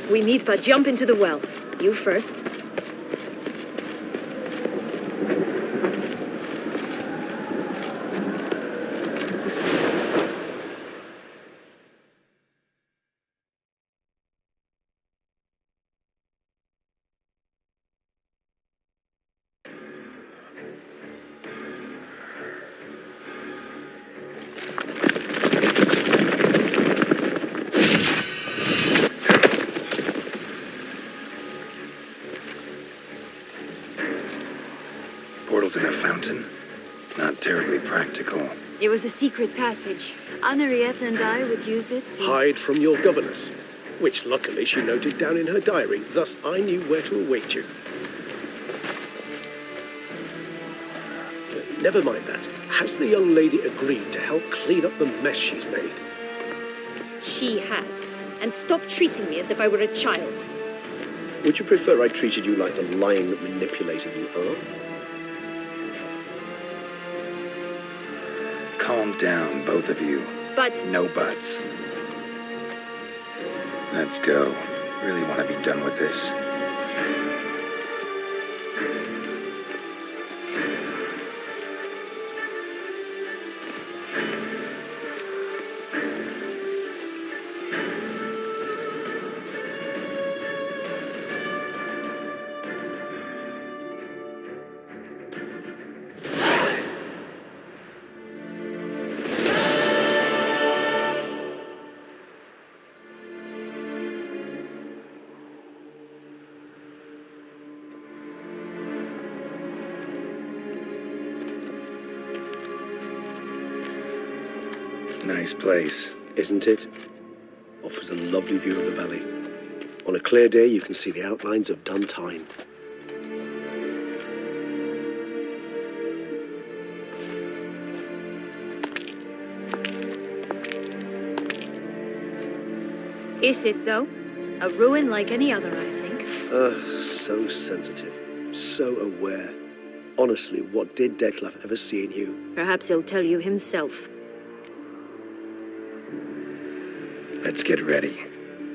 We need but jump into the well. You first. Portals in a fountain? Not terribly practical. It was a secret passage. Anariette and I would use it to... Hide from your governess, which luckily she noted down in her diary, thus I knew where to await you. Never mind that. Has the young lady agreed to help clean up the mess she's made? She has. And stop treating me as if I were a child. Would you prefer I treated you like the lying manipulator you are? Calm down, both of you. But... No buts. Let's go. Really want to be done with this. Nice place. Isn't it? Offers a lovely view of the valley. On a clear day, you can see the outlines of Duntine. Is it, though? A ruin like any other, I think. So sensitive. So aware. Honestly, what did Dettlaff ever see in you? Perhaps he'll tell you himself. Let's get ready.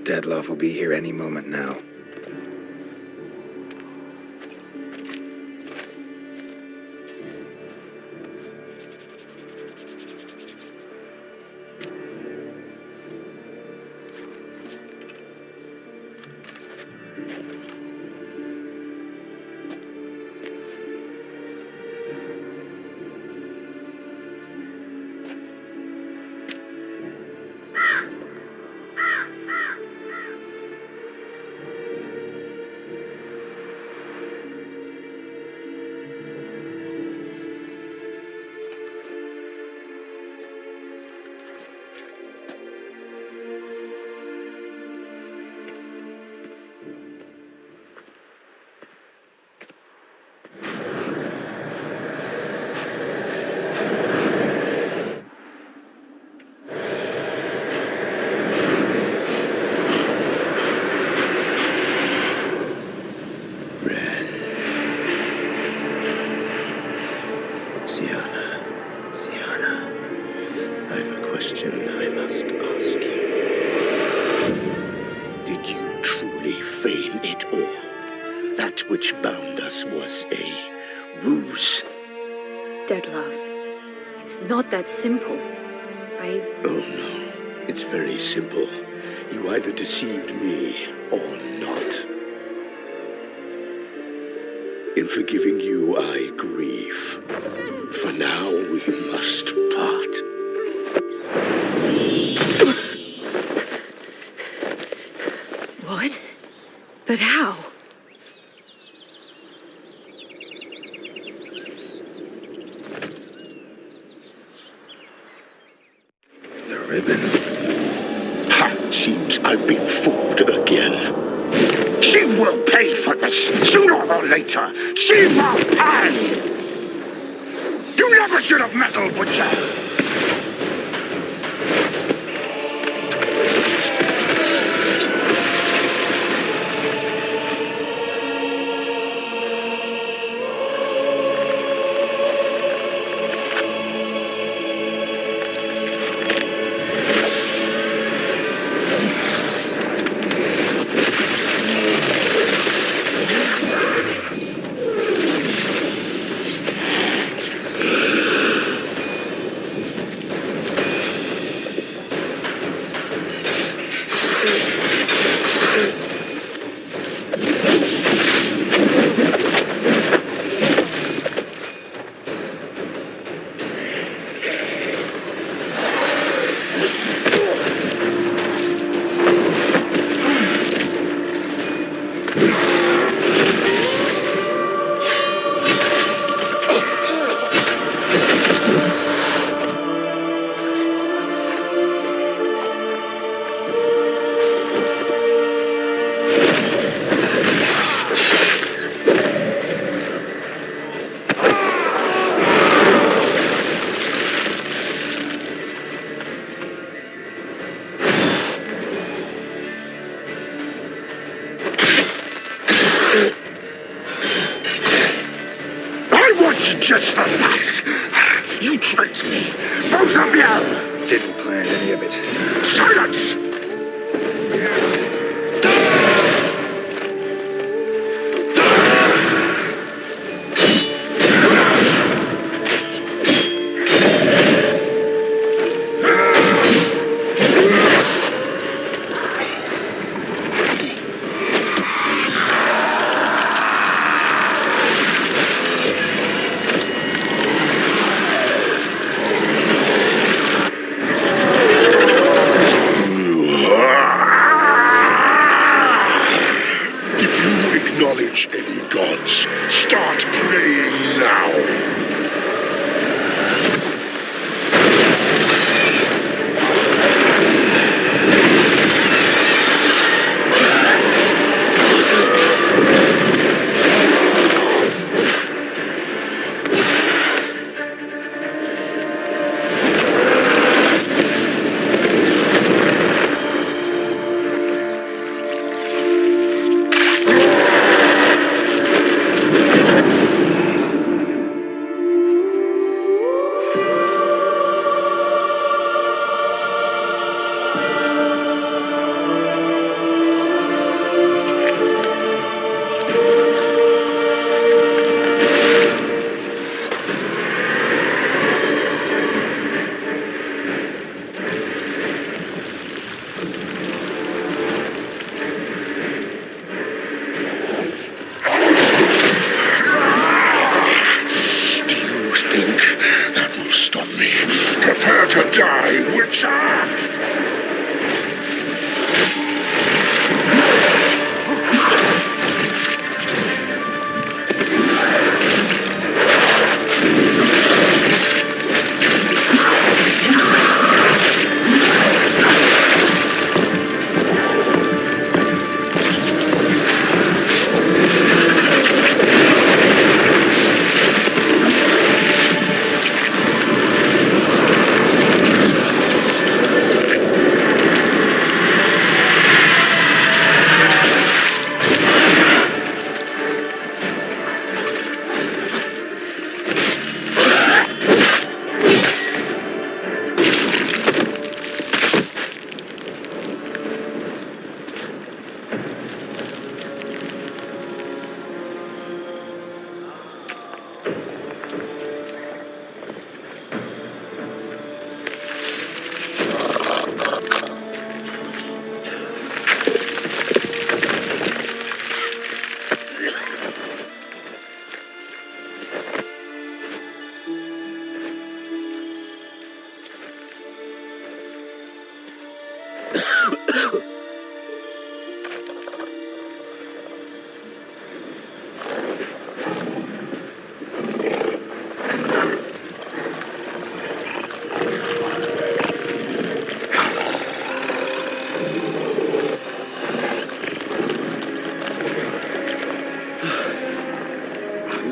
Dettlaff will be here any moment now. Siana, I've a question I must ask you. Did you truly feign it all? That which bound us was a ruse? Dettlaff, it's not that simple. Oh no, it's very simple. You either deceived me or not. In forgiving you, I grieve. For now, we must part. What? But how? The ribbon. Ha! Seems I've been fooled again. She will pay for this, sooner or later. She will pay! You never should have meddled with her! just the lass! You tricked me! Both of you! Didn't plan any of it. Silence! Acknowledge any gods. Start praying now. Prepare to die, Witcher!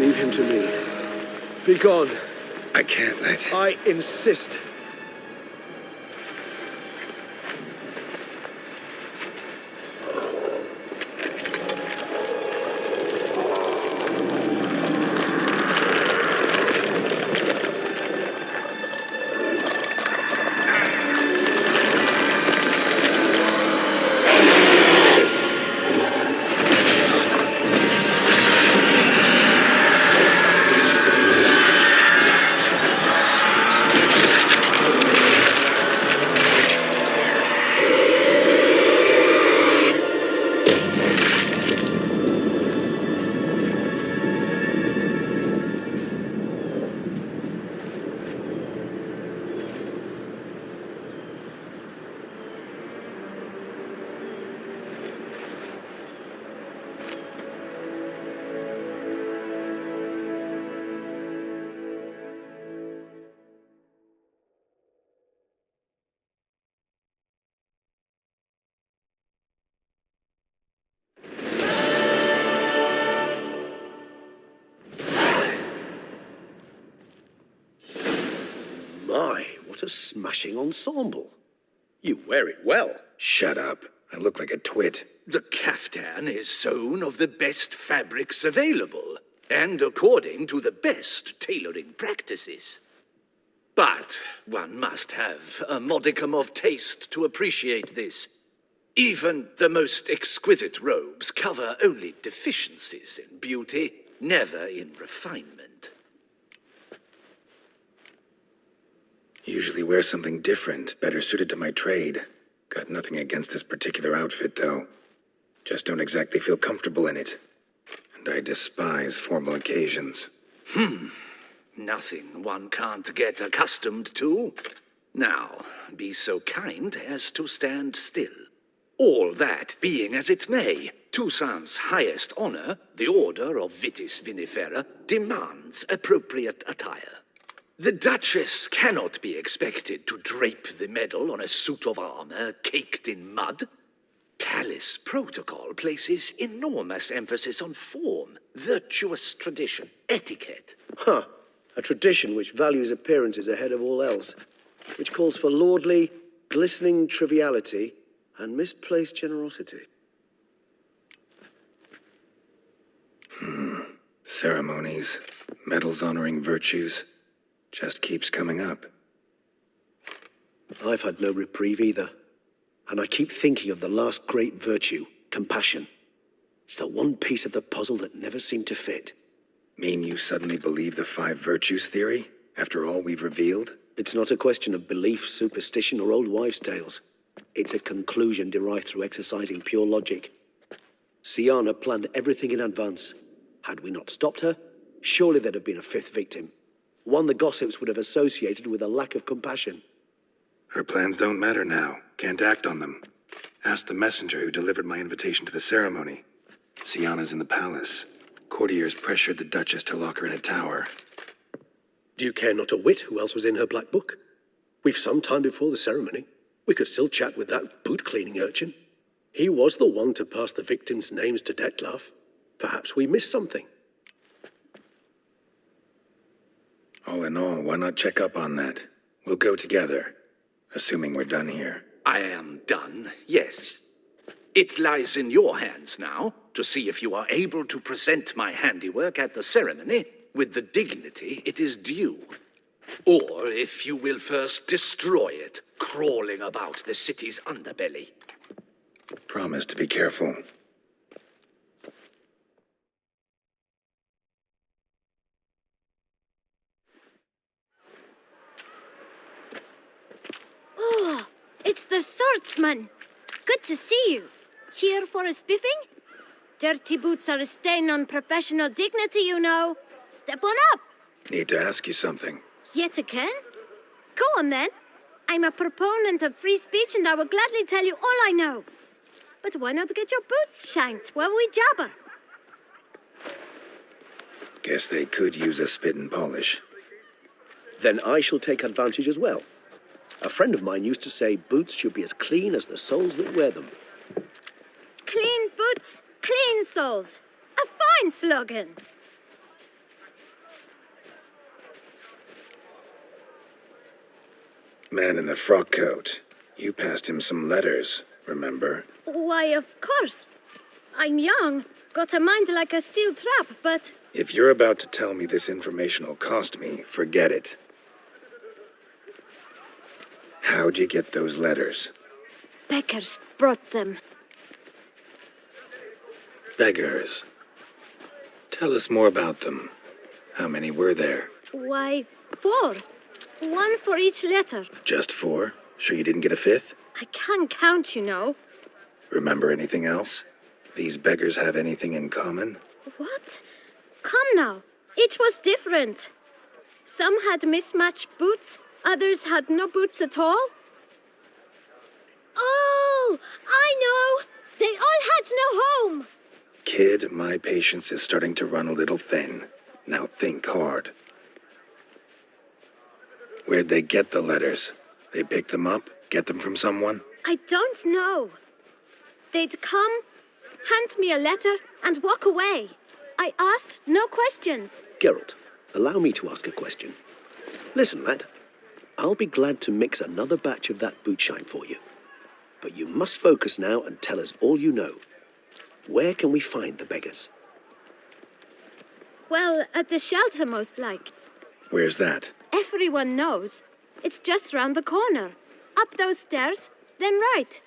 Leave him to me. Be gone. I can't let... I insist. My, what a smashing ensemble. You wear it well. Shut up. I look like a twit. The caftan is sewn of the best fabrics available. and according to the best tailoring practices. But one must have a modicum of taste to appreciate this. Even the most exquisite robes cover only deficiencies in beauty, never in refinement. Usually wear something different, better suited to my trade. Got nothing against this particular outfit, though. Just don't exactly feel comfortable in it. And I despise formal occasions. Nothing one can't get accustomed to. Now, be so kind as to stand still. All that being as it may, Toussaint's highest honor, the Order of Vitis Vinifera, demands appropriate attire. The Duchess cannot be expected to drape the medal on a suit of armor caked in mud. Palace protocol places enormous emphasis on form, virtuous tradition, etiquette. Huh. A tradition which values appearances ahead of all else, which calls for lordly, glistening triviality and misplaced generosity. Ceremonies, medals honoring virtues, just keeps coming up. I've had no reprieve either. And I keep thinking of the last great virtue, compassion. It's the one piece of the puzzle that never seemed to fit. Mean you suddenly believe the 5 virtues theory, after all we've revealed? It's not a question of belief, superstition, or old wives' tales. It's a conclusion derived through exercising pure logic. Siana planned everything in advance. Had we not stopped her, surely there'd have been a 5th victim. One the gossips would have associated with a lack of compassion. Her plans don't matter now. Can't act on them. Ask the messenger who delivered my invitation to the ceremony. Siana's in the palace. Courtiers pressured the Duchess to lock her in a tower. Do you care not a whit who else was in her black book? We've some time before the ceremony. We could still chat with that boot-cleaning urchin. He was the one to pass the victims' names to Dettlaff. Perhaps we missed something. All in all, why not check up on that? We'll go together, assuming we're done here. I am done, yes. It lies in your hands now to see if you are able to present my handiwork at the ceremony with the dignity it is due. Or if you will first destroy it, crawling about the city's underbelly. Promise to be careful. Oh, it's the swordsman. Good to see you. Here for a spiffing? Dirty boots are a stain on professional dignity, you know. Step on up. Need to ask you something. Yet again? Go on then. I'm a proponent of free speech and I will gladly tell you all I know. But why not get your boots shanked while we jabber? Guess they could use a spit and polish. Then I shall take advantage as well. A friend of mine used to say boots should be as clean as the soles that wear them. Clean boots, clean soles. A fine slogan. Man in the frock coat. You passed him some letters, remember? Why, of course. I'm young, got a mind like a steel trap, but... If you're about to tell me this information will cost me, forget it. How'd you get those letters? Beggars brought them. Beggars. Tell us more about them. How many were there? Why, 4. 1 for each letter. Just 4? Sure you didn't get a 5th? I can't count, you know. Remember anything else? These beggars have anything in common? What? Come now. Each was different. Some had mismatched boots, others had no boots at all. Oh, I know! They all had no home! Kid, my patience is starting to run a little thin. Now think hard. Where'd they get the letters? They pick them up? Get them from someone? I don't know. They'd come, hand me a letter, and walk away. I asked no questions. Geralt, allow me to ask a question. Listen, lad. I'll be glad to mix another batch of that bootshine for you. But you must focus now and tell us all you know. Where can we find the beggars? Well, at the shelter, most like. Where's that? Everyone knows. It's just round the corner. Up those stairs, then right.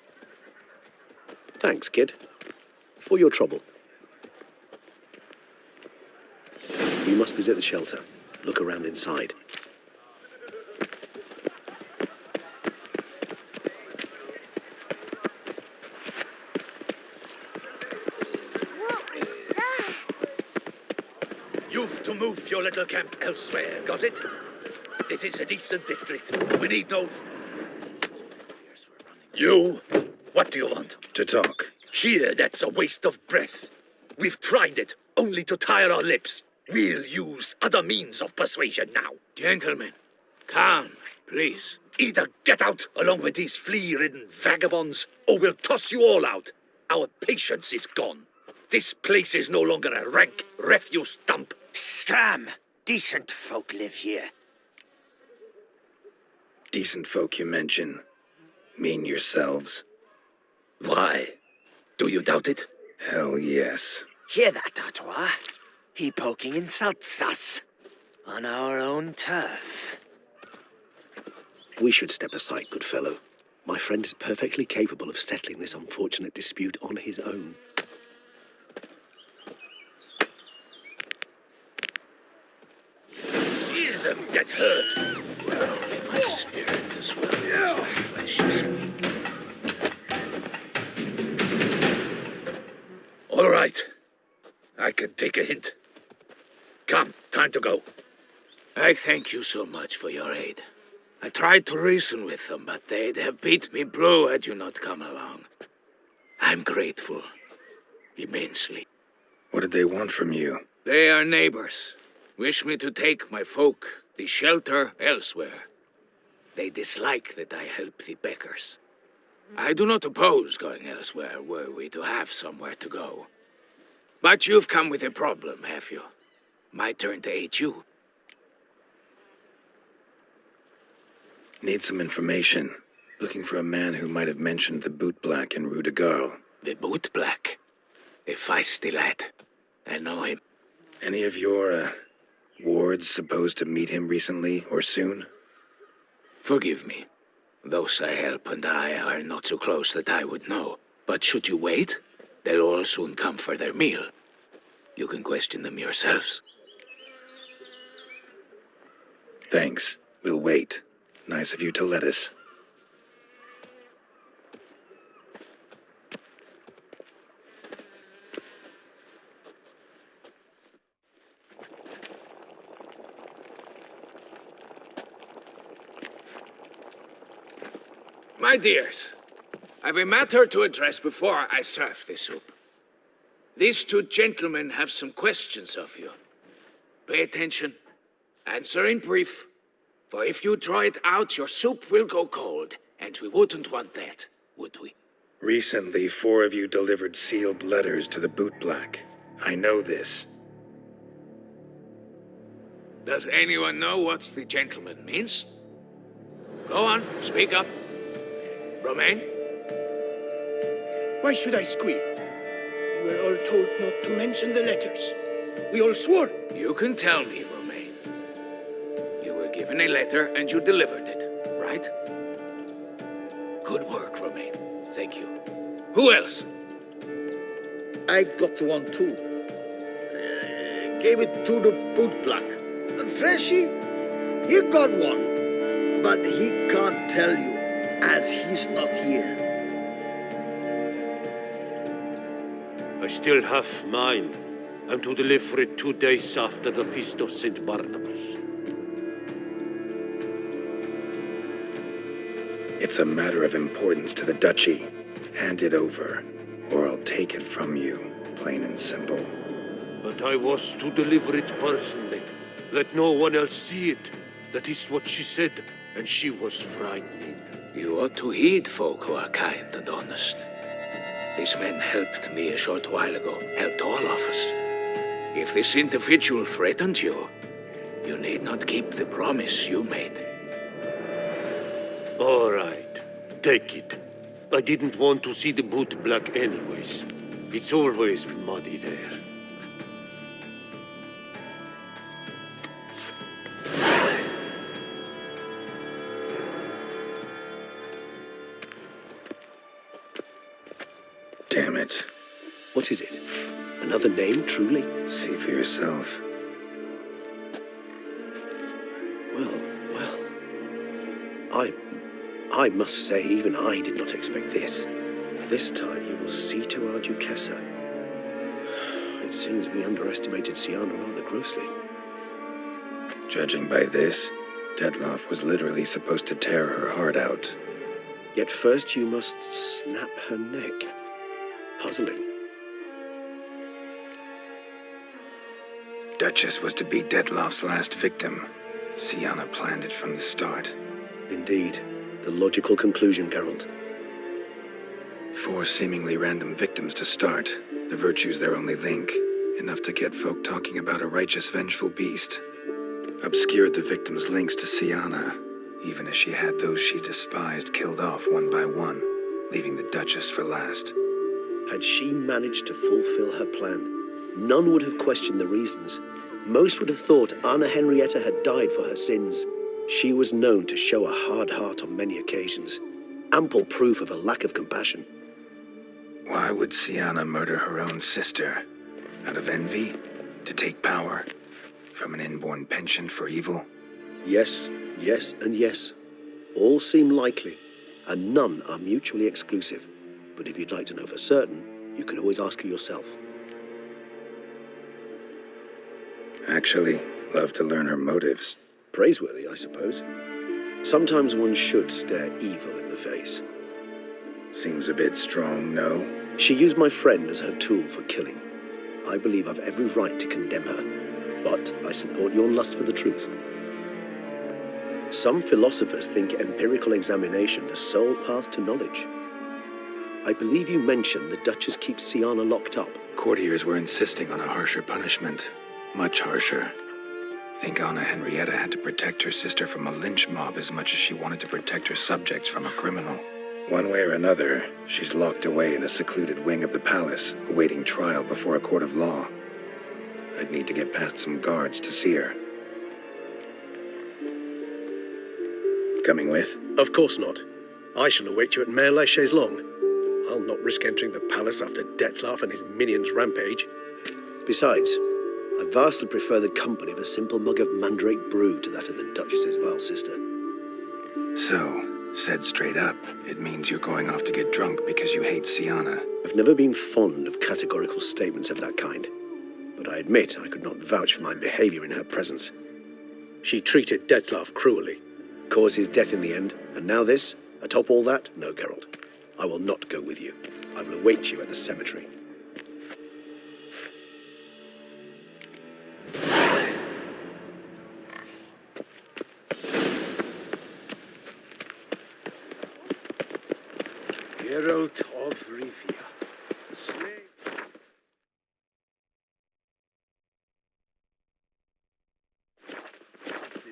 Thanks, kid. For your trouble. You must visit the shelter. Look around inside. What is that? You've to move your little camp elsewhere, got it? This is a decent district. We need no... You? What do you want? To talk. Here, that's a waste of breath. We've tried it, only to tire our lips. We'll use other means of persuasion now. Gentlemen, calm, please. Either get out along with these flea-ridden vagabonds, or we'll toss you all out. Our patience is gone. This place is no longer a rank refuse dump. Scram! Decent folk live here. Decent folk you mention. Mean yourselves? Why? Do you doubt it? Hell yes. Hear that, Artois? He poking insults us. On our own turf. We should step aside, good fellow. My friend is perfectly capable of settling this unfortunate dispute on his own. Schism get hurt. Well, only my spirit as well as my flesh is weak. All right. I can take a hint. Come, time to go. I thank you so much for your aid. I tried to reason with them, but they'd have beat me blue had you not come along. I'm grateful. Immensely. What did they want from you? They are neighbors. Wish me to take my folk, the shelter, elsewhere. They dislike that I help the beggars. I do not oppose going elsewhere were we to have somewhere to go. But you've come with a problem, have you? My turn to aid you. Need some information. Looking for a man who might have mentioned the boot black in Rue de Garl. The boot black. A feisty lad. I know him. Any of your, wards supposed to meet him recently or soon? Forgive me. Those I help and I are not so close that I would know. But should you wait, they'll all soon come for their meal. You can question them yourselves. Thanks. We'll wait. Nice of you to let us. My dears, I've a matter to address before I serve the soup. These two gentlemen have some questions of you. Pay attention. Answer in brief. For if you draw it out, your soup will go cold, and we wouldn't want that, would we? Recently, 4 of you delivered sealed letters to the boot black. I know this. Does anyone know what the gentleman means? Go on, speak up. Romain? Why should I squeal? We were all told not to mention the letters. We all swore. You can tell me, Romain. You were given a letter and you delivered it, right? Good work, Romain. Thank you. Who else? I got one too. Gave it to the boot black. And Freshy, he got one. But he can't tell you, as he's not here. I still have mine. I'm to deliver it 2 days after the Feast of St. Barnabas. It's a matter of importance to the Duchy. Hand it over, or I'll take it from you, plain and simple. But I was to deliver it personally. Let no one else see it. That is what she said, and she was frightening. You ought to heed folk who are kind and honest. These men helped me a short while ago, helped all of us. If this individual threatened you, you need not keep the promise you made. All right, take it. I didn't want to see the boot black anyways. It's always muddy there. damn it. What is it? Another name, truly? See for yourself. Well. I must say, even I did not expect this. This time you will see to our Duquesa. It seems we underestimated Siana rather grossly. Judging by this, Detloff was literally supposed to tear her heart out. Yet first you must snap her neck. Puzzling. Duchess was to be Detloff's last victim. Siana planned it from the start. Indeed. The logical conclusion, Geralt. 4 seemingly random victims to start. The virtue's their only link. Enough to get folk talking about a righteous, vengeful beast. Obscured the victims' links to Siana, even as she had those she despised killed off one by one, leaving the Duchess for last. Had she managed to fulfill her plan, none would have questioned the reasons. Most would have thought Anna Henrietta had died for her sins. She was known to show a hard heart on many occasions. Ample proof of a lack of compassion. Why would Siana murder her own sister? Out of envy? To take power? From an inborn penchant for evil? Yes, and yes. All seem likely, and none are mutually exclusive. But if you'd like to know for certain, you can always ask her yourself. Actually, love to learn her motives. Praiseworthy, I suppose. Sometimes one should stare evil in the face. Seems a bit strong, no? She used my friend as her tool for killing. I believe I've every right to condemn her, but I support your lust for the truth. Some philosophers think empirical examination the sole path to knowledge. I believe you mentioned the Duchess keeps Siana locked up. Courtiers were insisting on a harsher punishment. Much harsher. Think Anna Henrietta had to protect her sister from a lynch mob as much as she wanted to protect her subjects from a criminal. One way or another, she's locked away in a secluded wing of the palace, awaiting trial before a court of law. I'd need to get past some guards to see her. Coming with? Of course not. I shall await you at Mare la Chaise-Longue. I'll not risk entering the palace after Detloff and his minions rampage. Besides, I vastly prefer the company of a simple mug of mandrake brew to that of the Duchess's vile sister. So, said straight up, it means you're going off to get drunk because you hate Siana. I've never been fond of categorical statements of that kind, but I admit I could not vouch for my behavior in her presence. She treated Detloff cruelly, caused his death in the end, and now this? Atop all that? No, Geralt. I will not go with you. I will await you at the cemetery. Geralt of Rivia. Slave.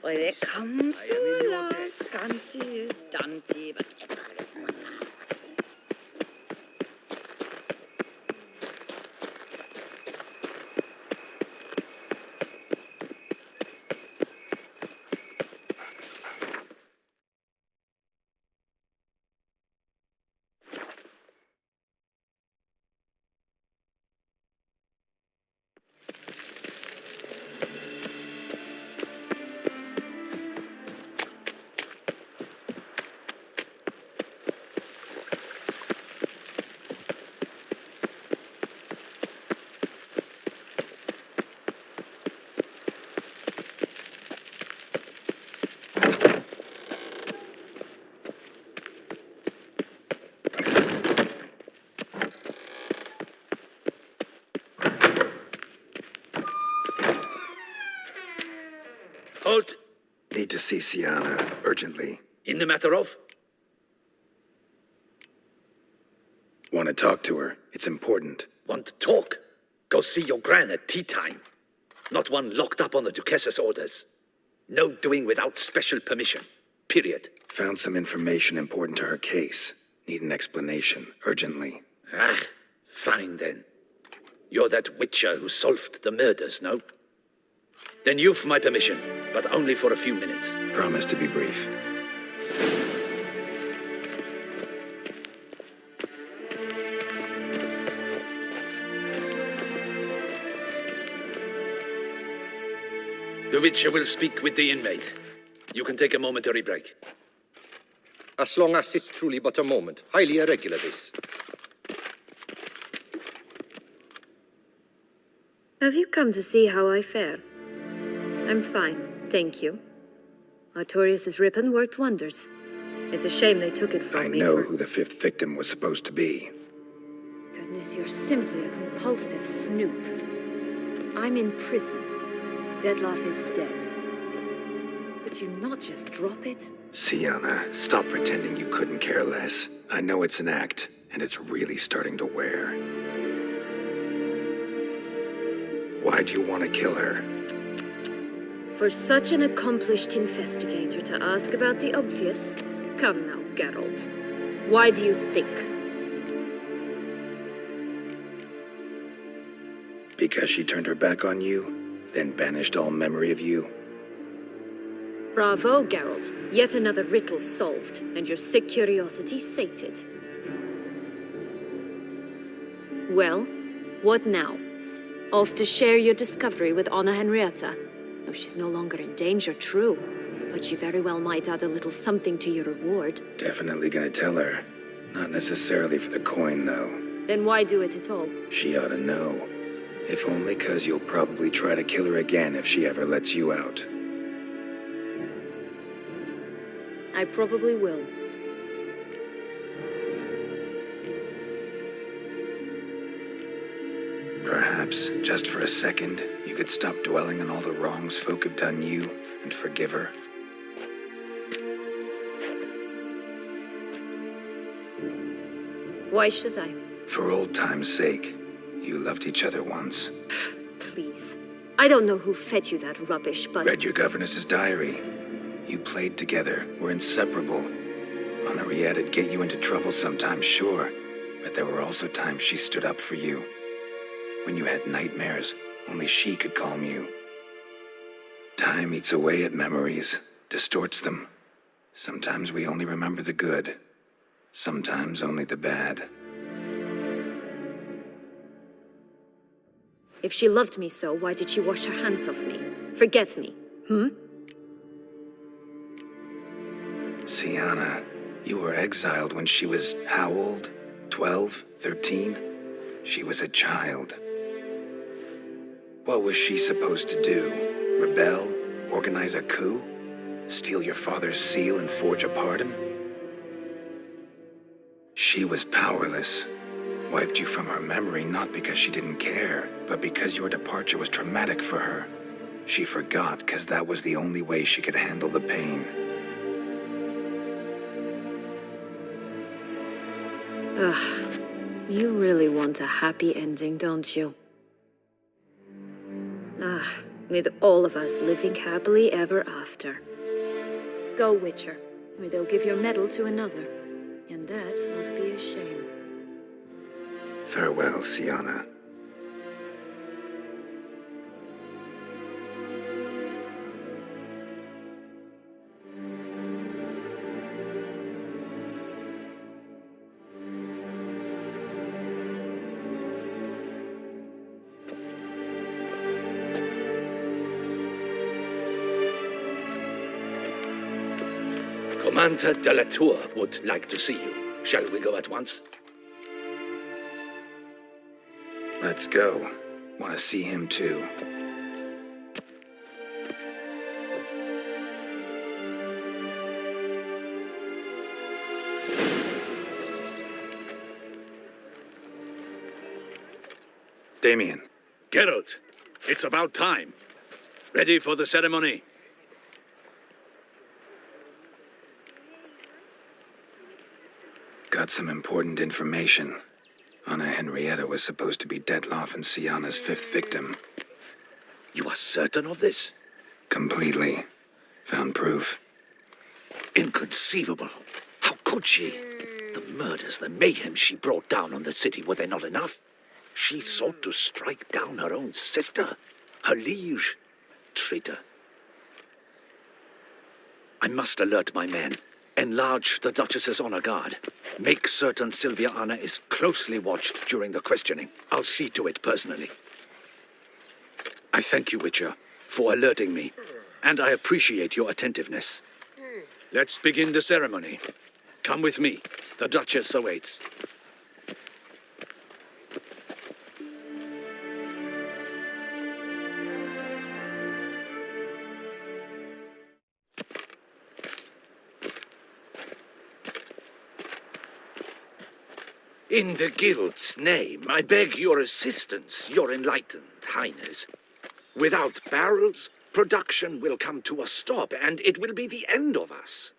When it comes to last, Scanty is Dante, but Halt! Need to see Siana, urgently. In the matter of? Want to talk to her. It's important. Want to talk? Go see your gran at tea time. Not one locked up on the Duquessa's orders. No doing without special permission. Period. Found some information important to her case. Need an explanation, urgently. Ah, fine then. You're that witcher who solved the murders, no? Then you've my permission, but only for a few minutes. Promise to be brief. The Witcher will speak with the inmate. You can take a momentary break. As long as it's truly but a moment. Highly irregular, this. Have you come to see how I fare? I'm fine, thank you. Artorius' ribbon worked wonders. It's a shame they took it from me. I know who the fifth victim was supposed to be. Goodness, you're simply a compulsive snoop. I'm in prison. Detloff is dead. Could you not just drop it? Syanna, stop pretending you couldn't care less. I know it's an act, and it's really starting to wear. Why do you want to kill her? For such an accomplished investigator to ask about the obvious? Come now, Geralt. Why do you think? Because she turned her back on you, then banished all memory of you? Bravo, Geralt. Yet another riddle solved, and your sick curiosity sated. Well, what now? Off to share your discovery with Anna Henrietta? No, she's no longer in danger, true. But she very well might add a little something to your reward. Definitely gonna tell her. Not necessarily for the coin, though. Then why do it at all? She ought to know. If only 'cause you'll probably try to kill her again if she ever lets you out. I probably will. Perhaps, just for a second, you could stop dwelling on all the wrongs folk have done you and forgive her. Why should I? For old time's sake. You loved each other once. Please. I don't know who fed you that rubbish, but... Read your governess's diary. You played together, were inseparable. Henriette'd get you into trouble sometimes, sure. But there were also times she stood up for you. When you had nightmares, only she could calm you. Time eats away at memories, distorts them. Sometimes we only remember the good. Sometimes only the bad. If she loved me so, why did she wash her hands off me? Forget me, Syanna, you were exiled when she was how old? 12? 13? She was a child. What was she supposed to do? Rebel? Organize a coup? Steal your father's seal and forge a pardon? She was powerless. Wiped you from her memory not because she didn't care, but because your departure was traumatic for her. She forgot because that was the only way she could handle the pain. Ugh. You really want a happy ending, don't you? With all of us living happily ever after. Go, Witcher, or they'll give your medal to another. And that would be a shame. Farewell, Syanna. Commander de la Tour would like to see you. Shall we go at once? Let's go. Want to see him too. Damien. Geralt, it's about time. Ready for the ceremony? Got some important information. Anna Henrietta was supposed to be Detloff and Syanna's fifth victim. You are certain of this? Completely. Found proof. Inconceivable. How could she? The murders, the mayhem she brought down on the city, were they not enough? She sought to strike down her own sister, her liege. Traitor. I must alert my men. Enlarge the Duchess's honor guard. Make certain Sylvia Anna is closely watched during the questioning. I'll see to it personally. I thank you, Witcher, for alerting me, and I appreciate your attentiveness. Let's begin the ceremony. Come with me. The Duchess awaits. In the Guild's name, I beg your assistance, your enlightened highness. Without barrels, production will come to a stop, and it will be the end of us.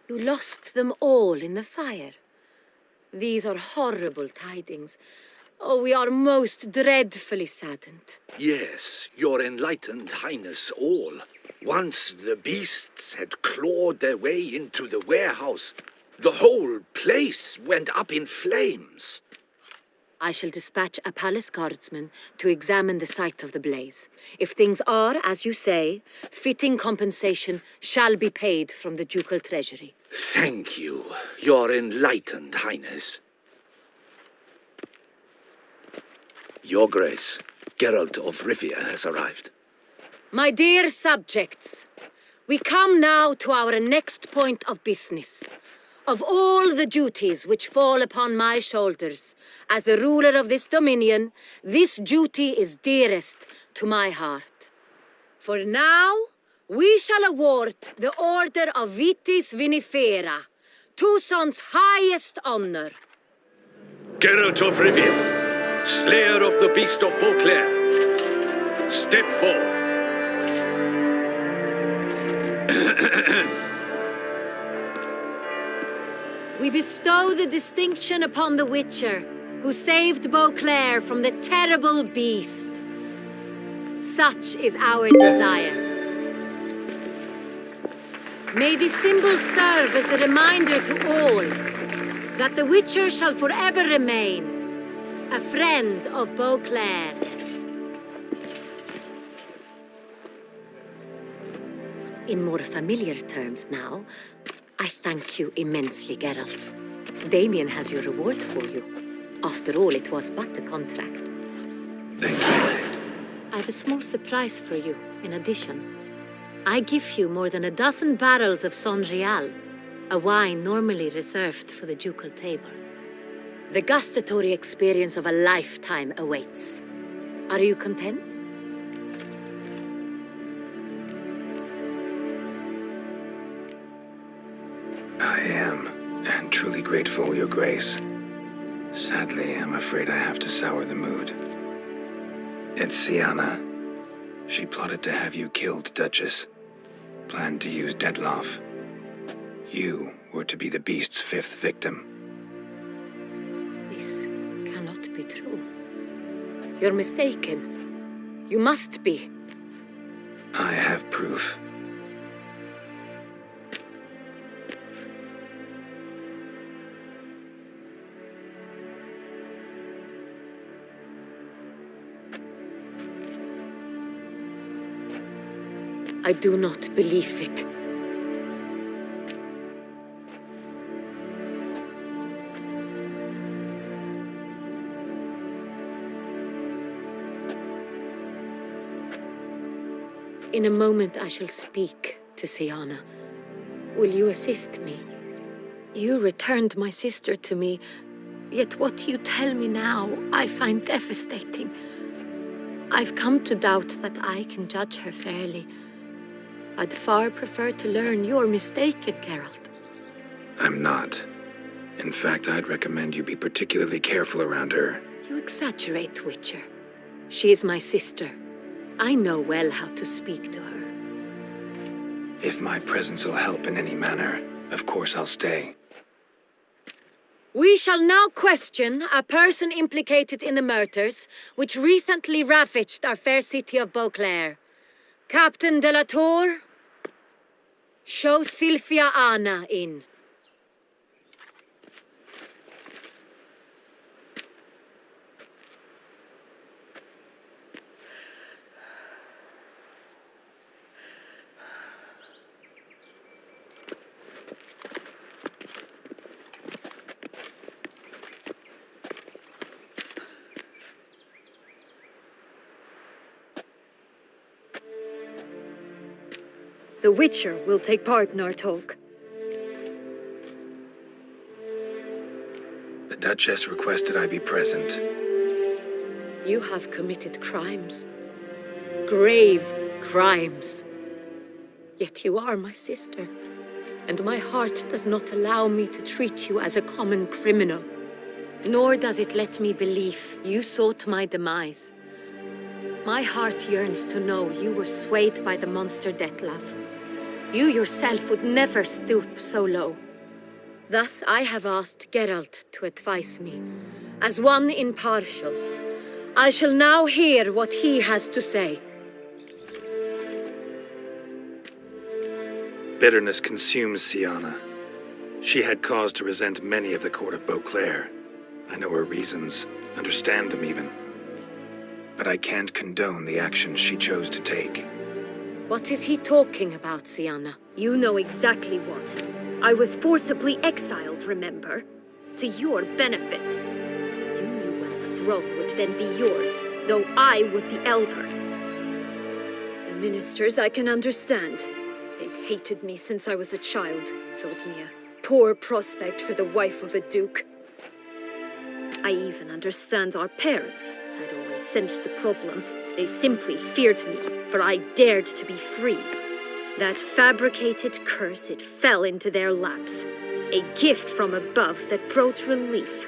You lost them all in the fire. These are horrible tidings. Oh, we are most dreadfully saddened. Yes, your enlightened highness all. Once the beasts had clawed their way into the warehouse, the whole place went up in flames. I shall dispatch a palace guardsman to examine the site of the blaze. If things are, as you say, fitting compensation shall be paid from the ducal treasury. Thank you, your enlightened highness. Your Grace, Geralt of Rivia has arrived. My dear subjects, we come now to our next point of business. Of all the duties which fall upon my shoulders, as the ruler of this dominion, this duty is dearest to my heart. For now, we shall award the Order of Vitis Vinifera, Toussaint's highest honor. Geralt of Rivia, slayer of the beast of Beauclair, step forth. We bestow the distinction upon the Witcher, who saved Beauclair from the terrible beast. Such is our desire. May this symbol serve as a reminder to all that the Witcher shall forever remain a friend of Beauclair. In more familiar terms now, I thank you immensely, Geralt. Damien has your reward for you. After all, it was but a contract. Thank you. I have a small surprise for you, in addition. I give you more than a dozen barrels of Son Real, a wine normally reserved for the ducal table. The gustatory experience of a lifetime awaits. Are you content? I am, and truly grateful, Your Grace. Sadly, I'm afraid I have to sour the mood. It's Syanna. She plotted to have you killed, Duchess. Planned to use Detloff. You were to be the beast's fifth victim. This cannot be true. You're mistaken. You must be. I have proof. I do not believe it. In a moment I shall speak to Syanna. Will you assist me? You returned my sister to me, yet what you tell me now I find devastating. I've come to doubt that I can judge her fairly. I'd far prefer to learn you're mistaken, Geralt. I'm not. In fact, I'd recommend you be particularly careful around her. You exaggerate, Witcher. She is my sister. I know well how to speak to her. If my presence will help in any manner, of course I'll stay. We shall now question a person implicated in the murders which recently ravaged our fair city of Beauclair. Captain de la Tour, show Sylvia Anna in. The Witcher will take part in our talk. The Duchess requested I be present. You have committed crimes. Grave crimes. Yet you are my sister, and my heart does not allow me to treat you as a common criminal. Nor does it let me believe you sought my demise. My heart yearns to know you were swayed by the monster Dettlaff. You yourself would never stoop so low. Thus I have asked Geralt to advise me, as one impartial. I shall now hear what he has to say. Bitterness consumes Syanna. She had cause to resent many of the court of Beauclair. I know her reasons, understand them even. But I can't condone the actions she chose to take. What is he talking about, Syanna? You know exactly what. I was forcibly exiled, remember? To your benefit. You knew well the throne would then be yours, though I was the elder. The ministers I can understand. They'd hated me since I was a child, thought me a poor prospect for the wife of a duke. I even understand our parents. I'd always sensed the problem. They simply feared me, for I dared to be free. That fabricated curse, it fell into their laps. A gift from above that brought relief.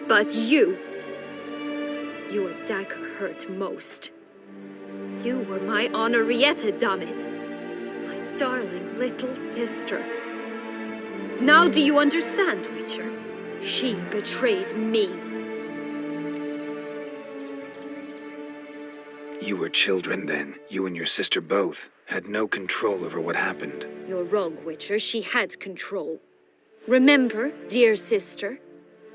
But your dagger hurt most. You were my Henrietta, damn it. My darling little sister. Now do you understand, Witcher? She betrayed me. You were children then. You and your sister both had no control over what happened. You're wrong, Witcher. She had control. Remember, dear sister,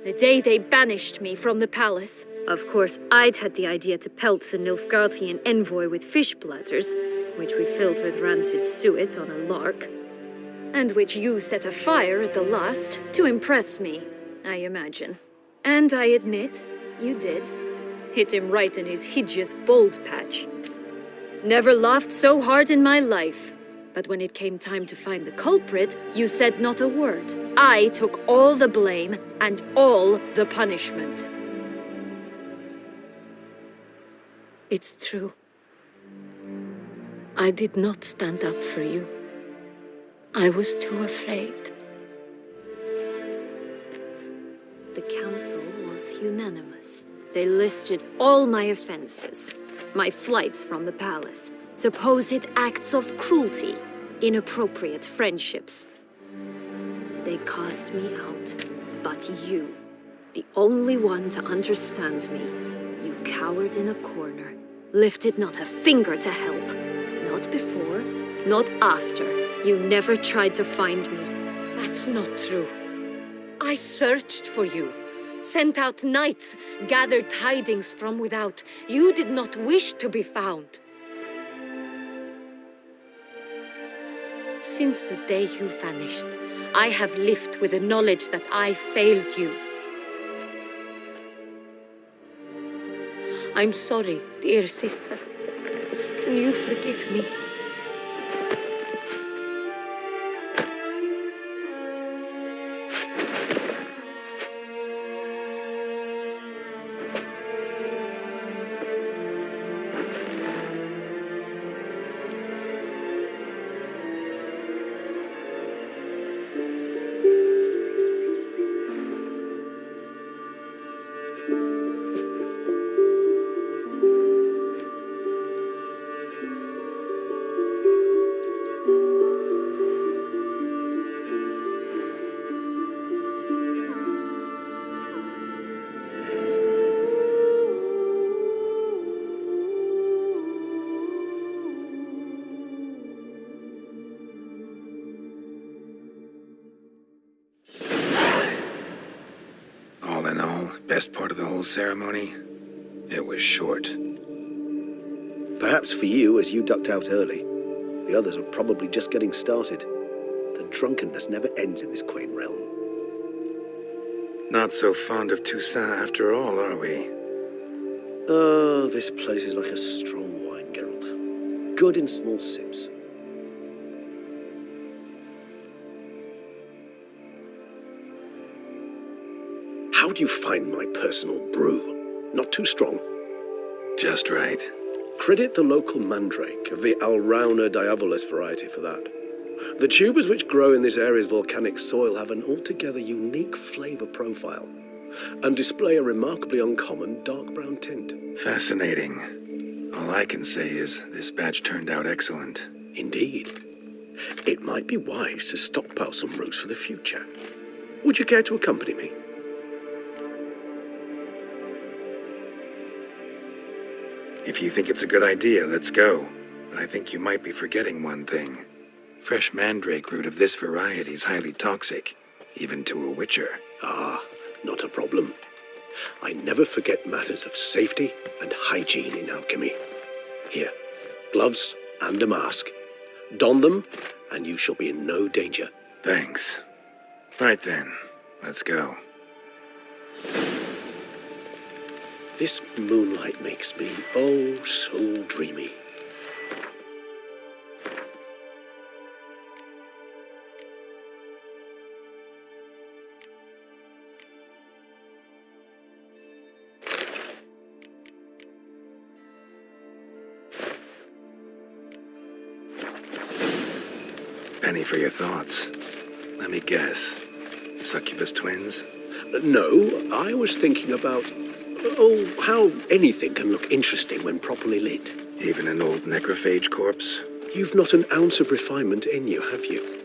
the day they banished me from the palace? Of course, I'd had the idea to pelt the Nilfgaardian envoy with fish bladders, which we filled with rancid suet on a lark, and which you set afire at the last to impress me, I imagine. And I admit, you did. Hit him right in his hideous bald patch. Never laughed so hard in my life. But when it came time to find the culprit, you said not a word. I took all the blame and all the punishment. It's true. I did not stand up for you. I was too afraid. The council was unanimous. They listed all my offenses. My flights from the palace, supposed acts of cruelty, inappropriate friendships. They cast me out, but you, the only one to understand me, you cowered in a corner, lifted not a finger to help. Not before, not after. You never tried to find me. That's not true. I searched for you. Sent out knights, gathered tidings from without. You did not wish to be found. Since the day you vanished, I have lived with the knowledge that I failed you. I'm sorry, dear sister. Can you forgive me? Best part of the whole ceremony? It was short. Perhaps for you, as you ducked out early. The others are probably just getting started. The drunkenness never ends in this quaint realm. Not so fond of Toussaint after all, are we? Oh, this place is like a strong wine, Geralt. Good in small sips. How do you find my personal brew? Not too strong? Just right. Credit the local mandrake of the Alrauna diabolus variety for that. The tubers which grow in this area's volcanic soil have an altogether unique flavor profile and display a remarkably uncommon dark brown tint. Fascinating. All I can say is this batch turned out excellent. Indeed. It might be wise to stockpile some roots for the future. Would you care to accompany me? If you think it's a good idea, let's go. But I think you might be forgetting one thing. Fresh mandrake root of this variety is highly toxic, even to a witcher. Ah, not a problem. I never forget matters of safety and hygiene in alchemy. Here, gloves and a mask. Don them, and you shall be in no danger. Thanks. Right then, let's go. This moonlight makes me, oh, so dreamy. Penny for your thoughts. Let me guess. Succubus twins? No, I was thinking about, how anything can look interesting when properly lit. Even an old necrophage corpse? You've not an ounce of refinement in you, have you?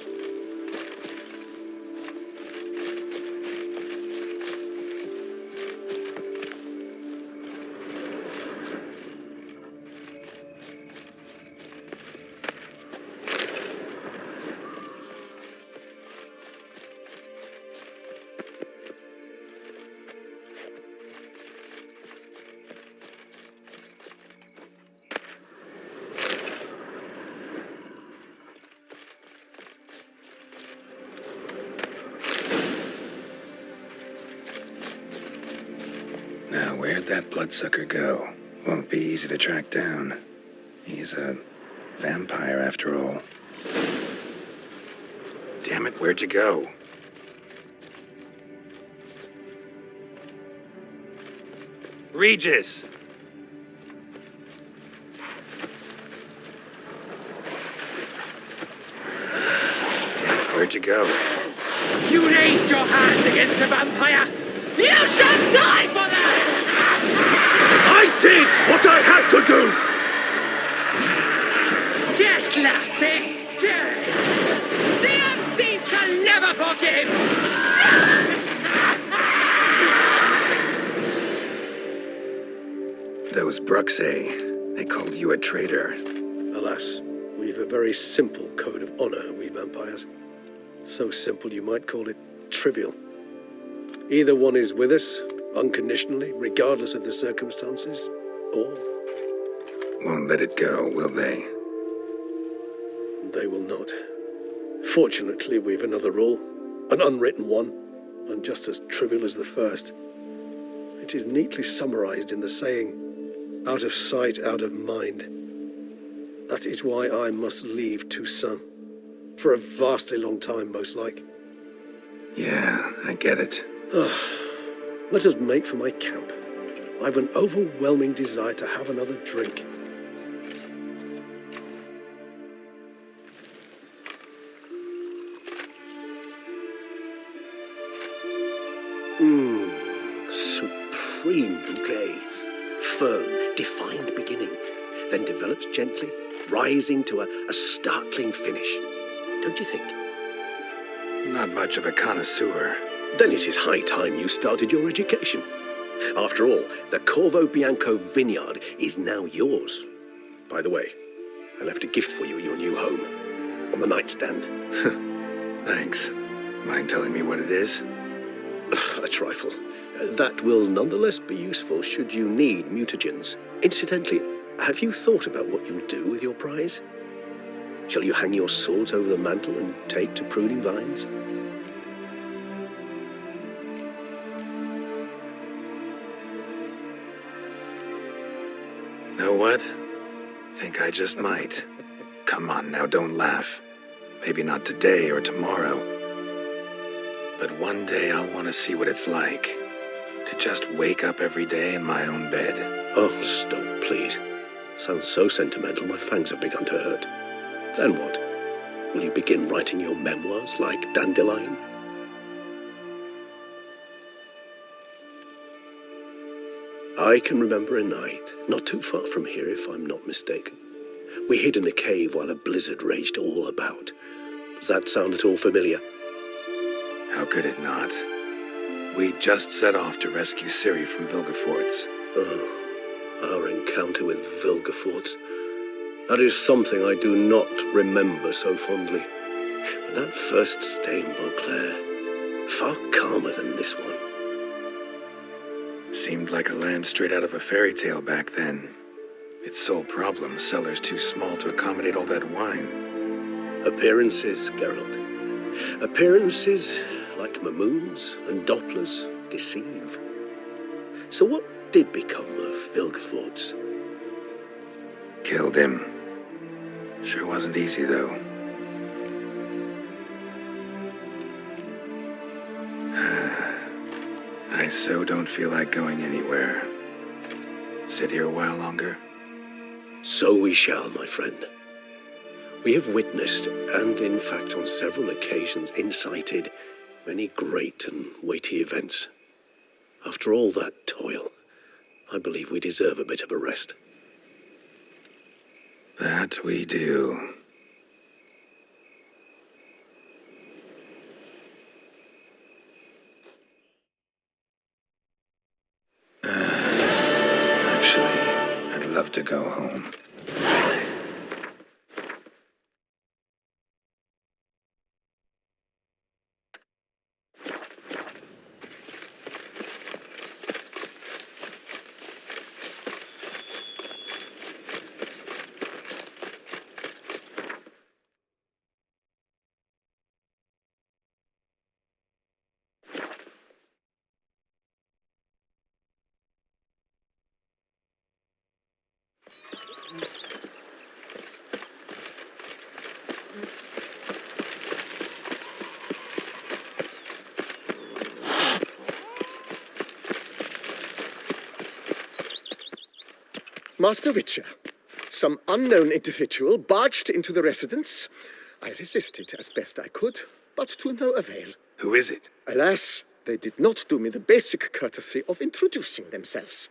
Now, where'd that bloodsucker go? Won't be easy to track down. He's a vampire, after all. Damn it, where'd you go? Regis! Damn it, where'd you go? You raise your hand against the vampire! You shall die for that! I did what I had to do! Deathless is dead! The unseen shall never forgive! Those Bruxae, they called you a traitor. Alas, we've a very simple code of honor, we vampires. So simple you might call it trivial. Either one is with us, unconditionally, regardless of the circumstances, or... Won't let it go, will they? They will not. Fortunately, we've another rule, an unwritten one, and just as trivial as the first. It is neatly summarized in the saying, out of sight, out of mind. That is why I must leave Toussaint. For a vastly long time, most like. Yeah, I get it. Let us make for my camp. I've an overwhelming desire to have another drink. Supreme bouquet. Firm, defined beginning, then develops gently, rising to a startling finish. Don't you think? Not much of a connoisseur. Then it is high time you started your education. After all, the Corvo Bianco vineyard is now yours. By the way, I left a gift for you at your new home, on the nightstand. Thanks. Mind telling me what it is? A trifle. That will nonetheless be useful should you need mutagens. Incidentally, have you thought about what you'll do with your prize? Shall you hang your swords over the mantle and take to pruning vines? Know what? Think I just might. Come on now, don't laugh. Maybe not today or tomorrow. But one day I'll want to see what it's like just wake up every day in my own bed. Oh, stop, please. Sounds so sentimental, my fangs have begun to hurt. Then what? Will you begin writing your memoirs like Dandelion? I can remember a night, not too far from here if I'm not mistaken. We hid in a cave while a blizzard raged all about. Does that sound at all familiar? How could it not? We just set off to rescue Ciri from Vilgefortz. Oh, our encounter with Vilgefortz. That is something I do not remember so fondly. But that first stay in Beauclair, far calmer than this one. Seemed like a land straight out of a fairy tale back then. Its sole problem, cellars too small to accommodate all that wine. Appearances, Geralt. Appearances, like Mamoons and Dopplers, deceive. So what did become of Vilgefortz? Killed him. Sure wasn't easy, though. I so don't feel like going anywhere. Sit here a while longer? So we shall, my friend. We have witnessed, and in fact on several occasions incited, many great and weighty events. After all that toil, I believe we deserve a bit of a rest. That we do. Actually, I'd love to go home. Master Witcher, some unknown individual barged into the residence. I resisted as best I could, but to no avail. Who is it? Alas, they did not do me the basic courtesy of introducing themselves.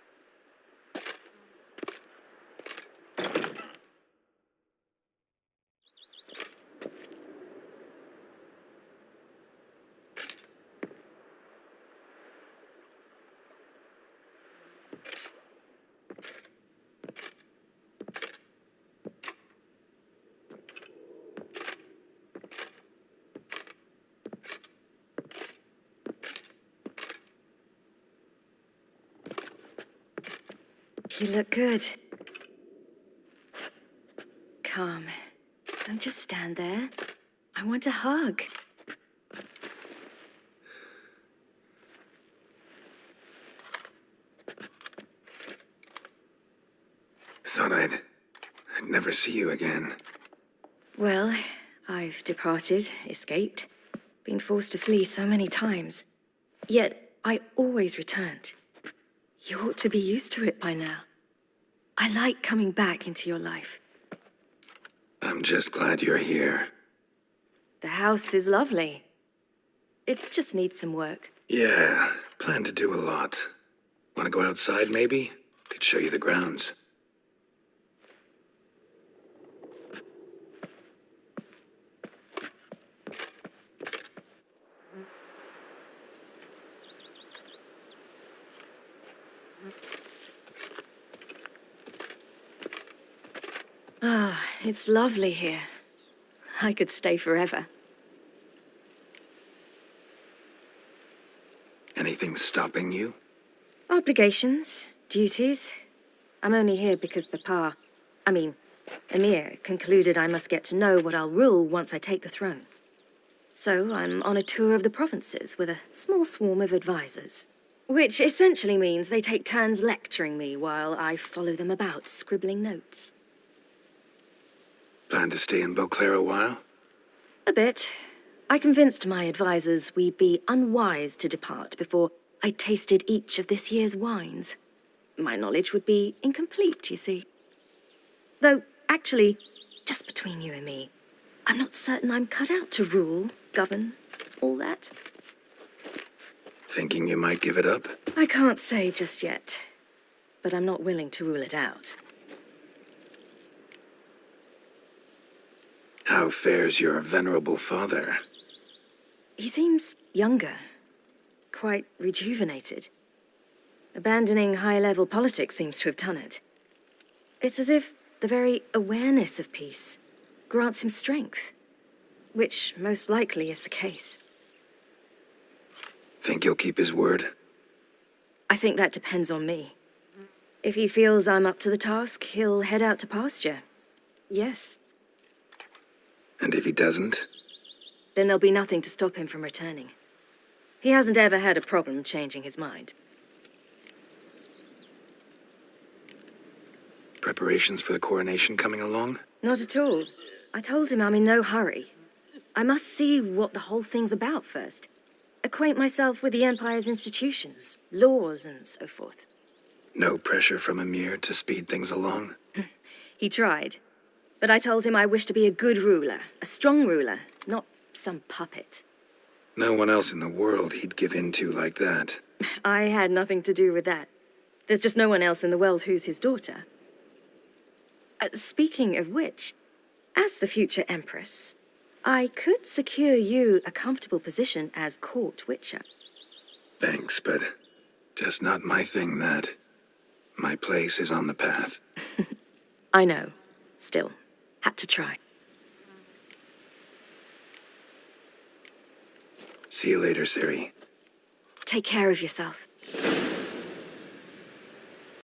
You look good. Come. Don't just stand there. I want a hug. Thought I'd never see you again. Well, I've departed, escaped, been forced to flee so many times. Yet, I always returned. You ought to be used to it by now. I like coming back into your life. I'm just glad you're here. The house is lovely. It just needs some work. Yeah, plan to do a lot. Want to go outside, maybe? Could show you the grounds. Ah, it's lovely here. I could stay forever. Anything stopping you? Obligations, duties. I'm only here because Emhyr concluded I must get to know what I'll rule once I take the throne. So I'm on a tour of the provinces with a small swarm of advisors. Which essentially means they take turns lecturing me while I follow them about, scribbling notes. Plan to stay in Beauclair a while? A bit. I convinced my advisors we'd be unwise to depart before I'd tasted each of this year's wines. My knowledge would be incomplete, you see. Though, actually, just between you and me, I'm not certain I'm cut out to rule, govern, all that. Thinking you might give it up? I can't say just yet, but I'm not willing to rule it out. How fares your venerable father? He seems younger, quite rejuvenated. Abandoning high-level politics seems to have done it. It's as if the very awareness of peace grants him strength, which most likely is the case. Think he'll keep his word? I think that depends on me. If he feels I'm up to the task, he'll head out to pasture. Yes. And if he doesn't? Then there'll be nothing to stop him from returning. He hasn't ever had a problem changing his mind. Preparations for the coronation coming along? Not at all. I told him I'm in no hurry. I must see what the whole thing's about first. Acquaint myself with the Empire's institutions, laws, and so forth. No pressure from Emir to speed things along? He tried. But I told him I wish to be a good ruler, a strong ruler, not some puppet. No one else in the world he'd give in to like that. I had nothing to do with that. There's just no one else in the world who's his daughter. Speaking of which, as the future Empress, I could secure you a comfortable position as court witcher. Thanks, but just not my thing, that. My place is on the path. I know. Still, had to try. See you later, Ciri. Take care of yourself.